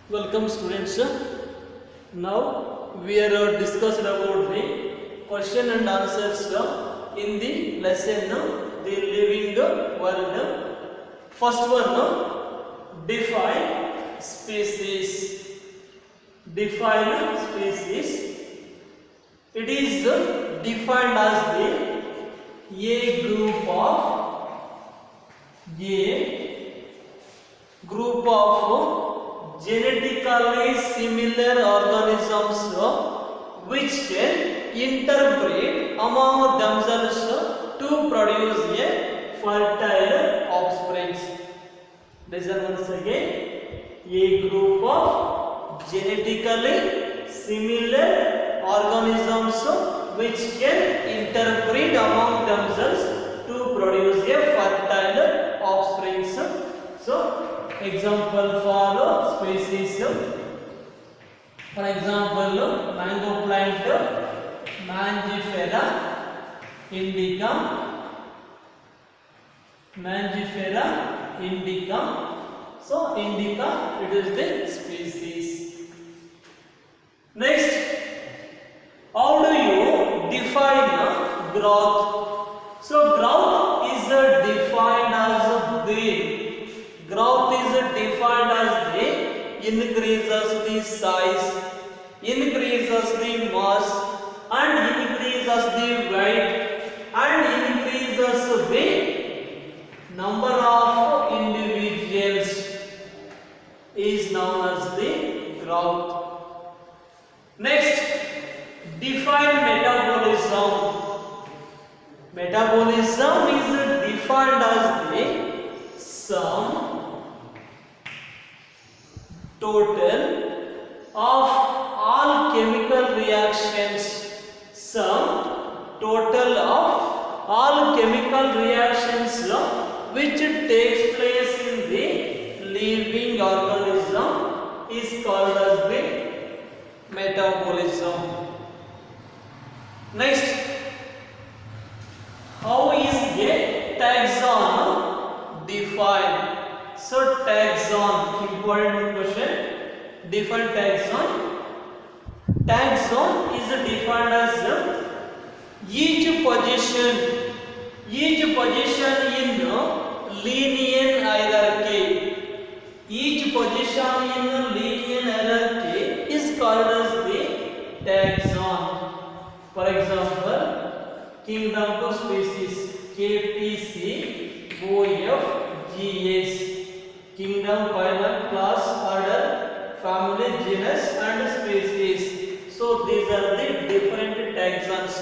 Welcome students. Now we are discussed about the question and answers in the lesson the living world. First one, define species. Define species. It is defined as a group of genetically similar organisms which can interbreed among themselves to produce a fertile offspring. Listen once again. A group of genetically similar organisms which can interbreed among themselves to produce a fertile offspring. So example for species, for example mango plant Mangifera indica. So indica, it is the species. Next, how do you define growth? So growth is defined as the increases the size, increases the mass, and increases the weight, and increases the number of individuals is known as the growth. Next, define metabolism. Metabolism is defined as the sum total of all chemical reactions. Sum total of all chemical reactions which takes place in the living organism is called as the metabolism. Next, how is a taxon defined? So taxon, important question. Define taxon. Taxon is defined as each position in linear hierarchy. Each position in linear hierarchy is called as the taxon. For example, kingdom of species KPC OFGS. Kingdom, phylum, class, order, family, genus and species. So these are the different taxons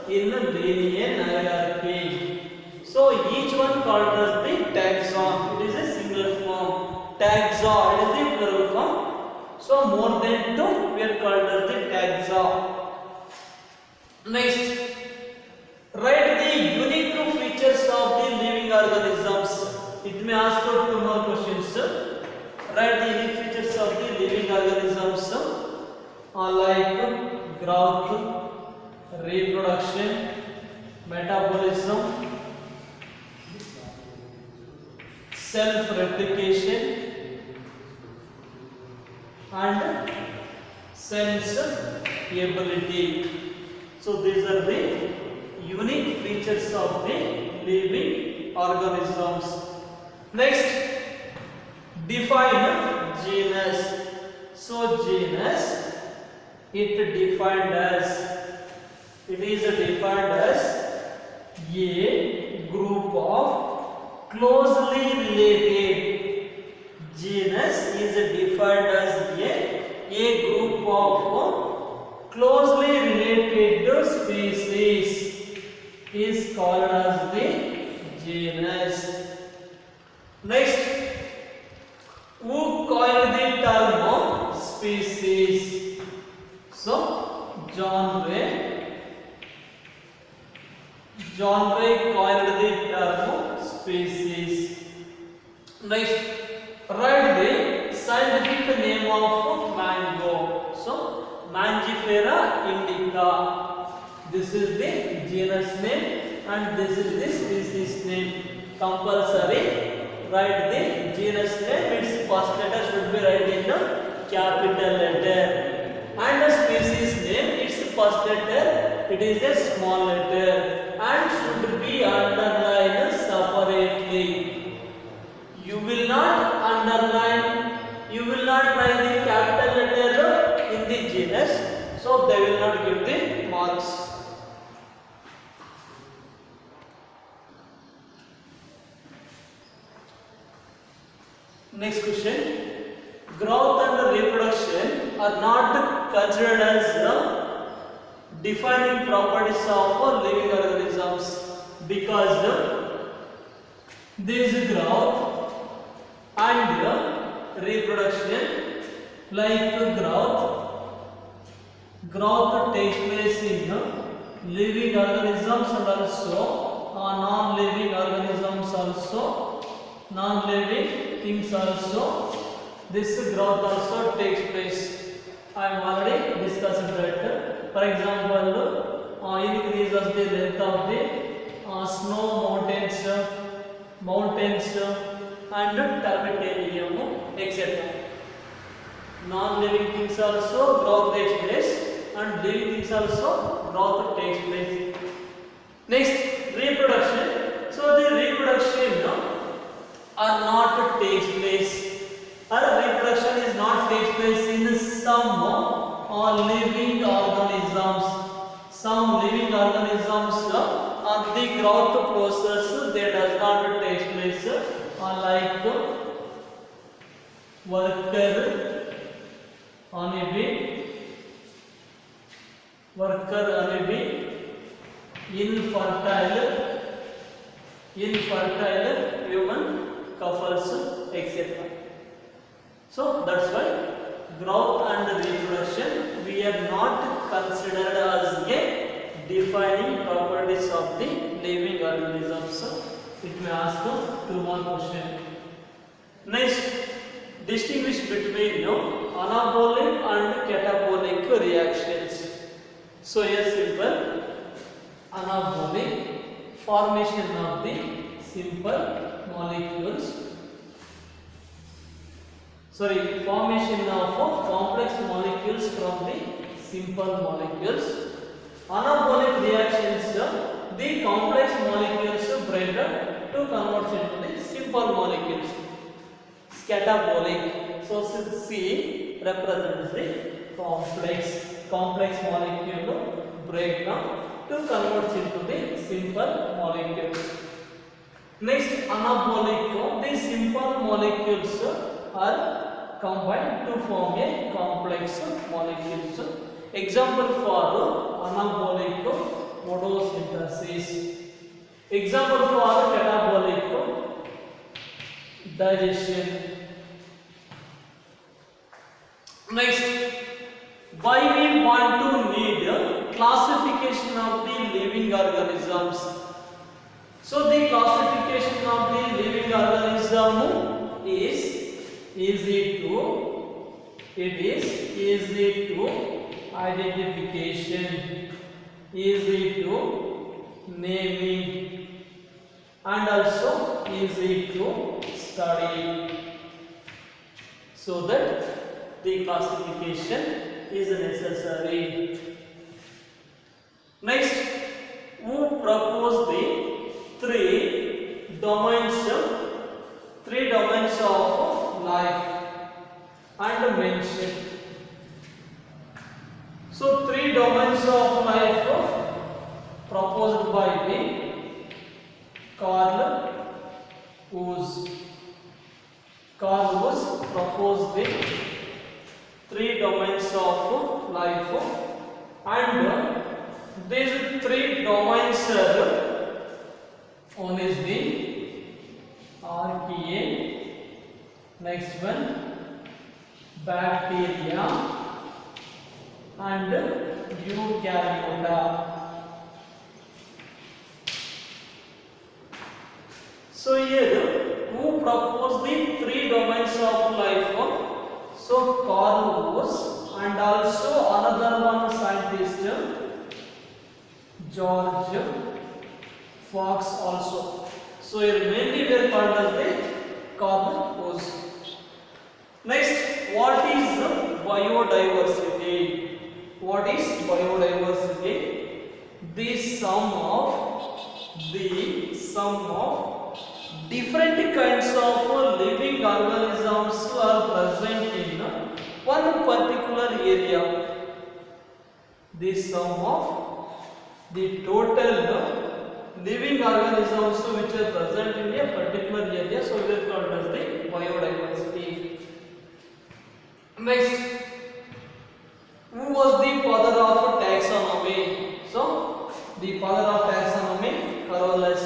in the linear hierarchy. So each one called as the taxon. It is a singular form. Taxa, it is the plural form. So more than two, we are called as the taxa. Next, write the unique features of the living organisms. It may ask for two more questions. Write the unique features of the living organisms like growth, reproduction, metabolism, self-replication and sense ability. So these are the unique features of the living organisms. Next, define genus. So genus, it is defined as a group of closely related. Genus is defined as a group of closely related species is called as the genus. Next, who coined the term species? So John Ray coined the term species. Next, write the scientific name of mango. So Mangifera indica. This is the genus name and this is the species name. Compulsory write the genus name, its first letter should be written in the capital letter, and the species name, its first letter, it is a small letter and should be underlined separately. You will not underline, you will not write the capital letter in the genus, so they will not give the marks. Next question. Growth and reproduction are not considered as defining properties of living organisms because there is growth and reproduction. Like growth takes place in living organisms and also non-living organisms also, non-living things also. This growth also takes place. I am already discussed that. For example, increases the length of the snow mountains and termitanium, etc. Non-living things also growth takes place, and living things also growth takes place. Next, reproduction. So the reproduction are not takes place. Or reproduction is not takes place in some living organisms. Some living organisms, the growth process they does not take place. Like worker honeybee, infertile human couples, etc. So that's why growth and reproduction we are not considered as a defining properties of the living organisms. It may ask 2 more questions. Next, distinguish between anabolic and catabolic reactions. So here simple anabolic, formation of the simple molecules. Formation of complex molecules from the simple molecules. Anabolic reactions, the complex molecules break down to convert into the simple molecules. Catabolic, so C represents the complex molecule breakdown to convert into the simple molecules. Next, anabolic, the simple molecules are combined to form a complex molecules. Example for anabolic, photosynthesis. Example for catabolic, digestion. Next, why we want to need classification of the living organisms. So the classification of the living organism is easy to identification, easy to naming, and also easy to study, so that the classification is necessary. Next, who proposed the three domains of life and mentioned. So 3 domains of life proposed by the Carl Woese proposed the 3 domains of life, and these 3 domains are, one is the archaea, next one bacteria, and eukaryota. So here, who proposed the 3 domains of life? So Carl Woese, and also another one scientist, George Fox also. So here mainly we are called as the Carl Woese. Next, what is biodiversity. What is biodiversity? The sum of different kinds of living organisms are present in one particular area. The sum of the total living organisms which are present in a particular area, so we are called as the biodiversity. Next, who was the father of taxonomy? So the father of taxonomy, Carolus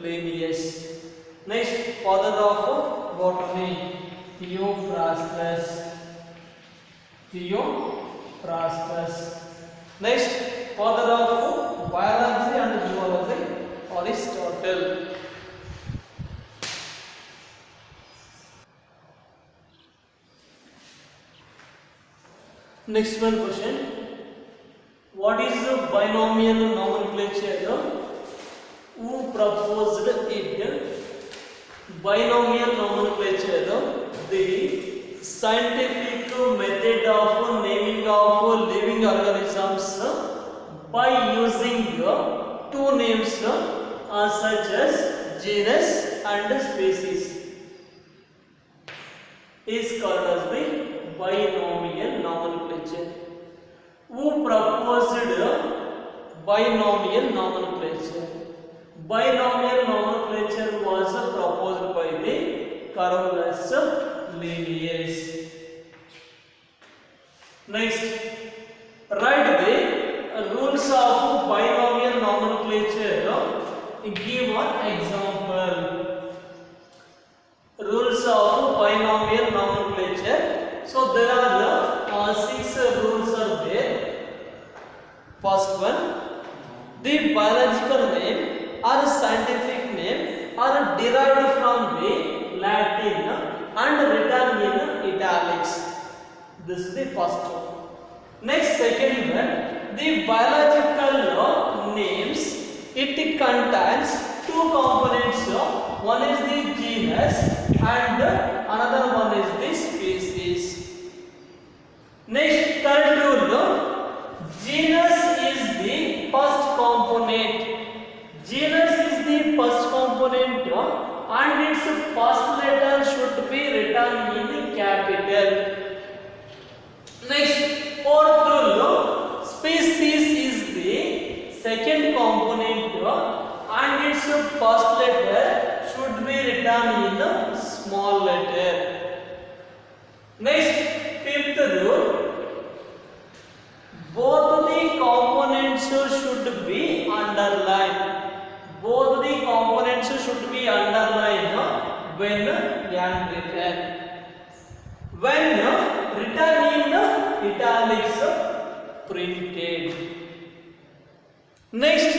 Linnaeus. Next, father of botany, Theophrastus. Next, father of biology and zoology, Aristotle. Next one question. What is the binomial nomenclature? Who proposed it? Binomial nomenclature, the scientific method of naming of living organisms by using two names such as genus and species is called as the binomial nomenclature. Who proposed binomial nomenclature? Binomial nomenclature was proposed by the Carolus Linnaeus. Next, write the rules of binomial nomenclature. Give one example. Rules of binomial nomenclature. So there are 6 rules are there. First one, the biological name or scientific name are derived from the Latin and written in italics. This is the first one. Next, second one, the biological names, it contains two components. One is the genus and another one is the species. Next, third rule, genus is the first component. Genus is the first component and its first letter should be written in capital. Next, fourth rule, species is the second component and its first letter should be written in small letter. Next, fifth rule, both the components should be underlined. Both the components should be underlined when handwritten. When written in italics, printed. Next,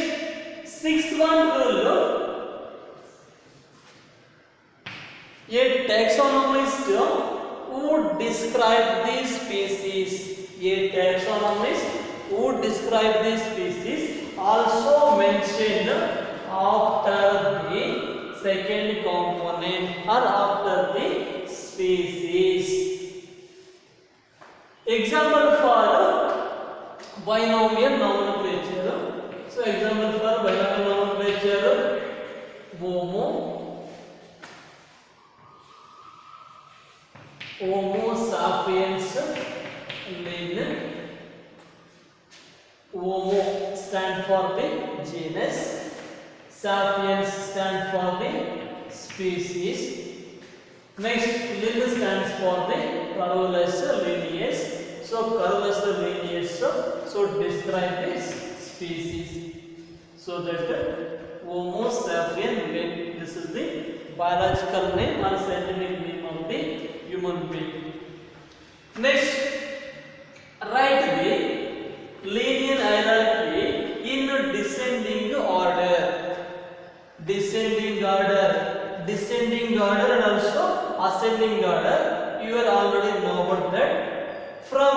sixth one rule, a taxonomist who describe the species. A taxonomist who describe the species also mention after the second component or after the species. Example for binomial nomenclature. So example for binomial nomenclature, Homo sapiens Lin. Homo stand for the genus, sapiens stand for the species. Next, Lin stands for the Carolus Linnaeus. So Carolus Linnaeus so describe this species. So that Homo sapiens Lin. This is the biological name or scientific name of the human being. Next, write the linear hierarchy in descending order. Descending order and also ascending order. You are already know about that. From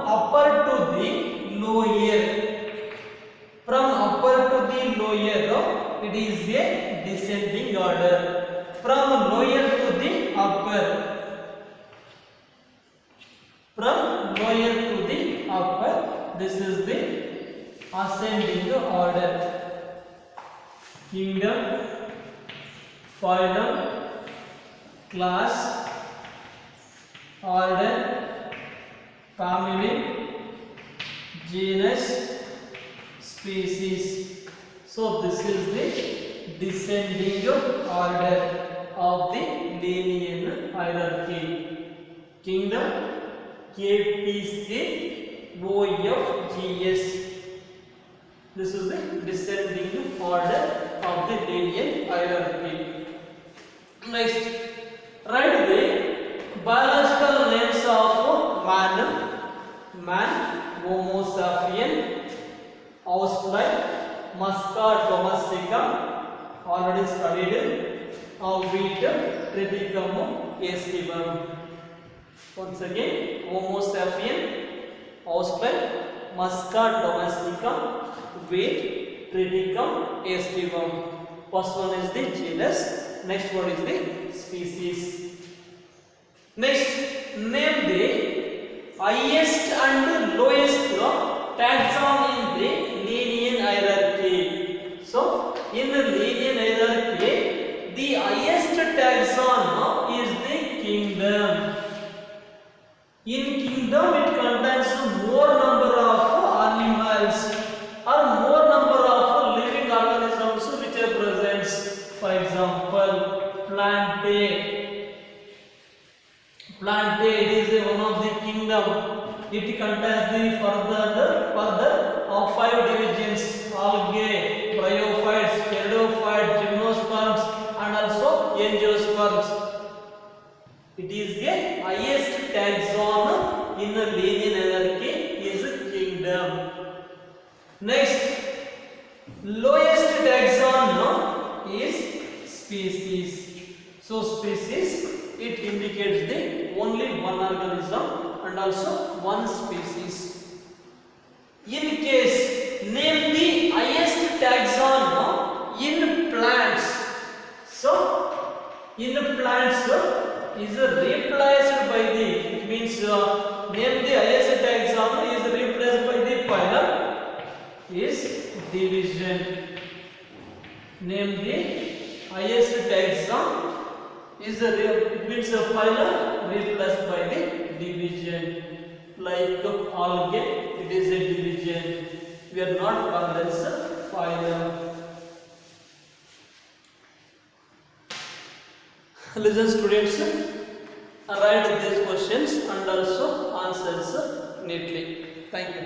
upper to the lower. From upper to the lower, it is a descending order. From lower to the upper. From this is the ascending order. Kingdom, phylum, class, order, family, genus, species. So this is the descending order of the Linnean hierarchy. Kingdom, KPCOFGS. This is the descending order of the Linnean hierarchy. Next, write the biological names of man, Homo sapien, housefly, Musca domestica, already studied, wheat, Triticum aestivum. Once again, Homo sapien, housefly, Musca domestica, wheat, Triticum aestivum. First one is the genus, next one is the species. Next, name the highest and lowest taxon in the Linnean hierarchy. So, in the Linnean hierarchy, the highest taxon is the kingdom. In kingdom, it contains more number of animals or more number of living organisms which are present. For example, plantae. Plantae is one of the kingdom. It contains the further of 5 divisions: algae, bryophytes, pteridophytes, gymnosperms, and also angiosperms. It is the highest taxon in the Linnean hierarchy is kingdom. Next, lowest taxon is species. So species, it indicates the only one organism and also one species. In case, name the highest taxon in plants. So, in plants is replaced by the, it means name the highest taxon is replaced by the phylum is division. Name the highest taxon is it means a phylum replaced by the division. Like algae, it is a division. We are not called as a phylum. Listen students, write these questions and also answers neatly. Thank you.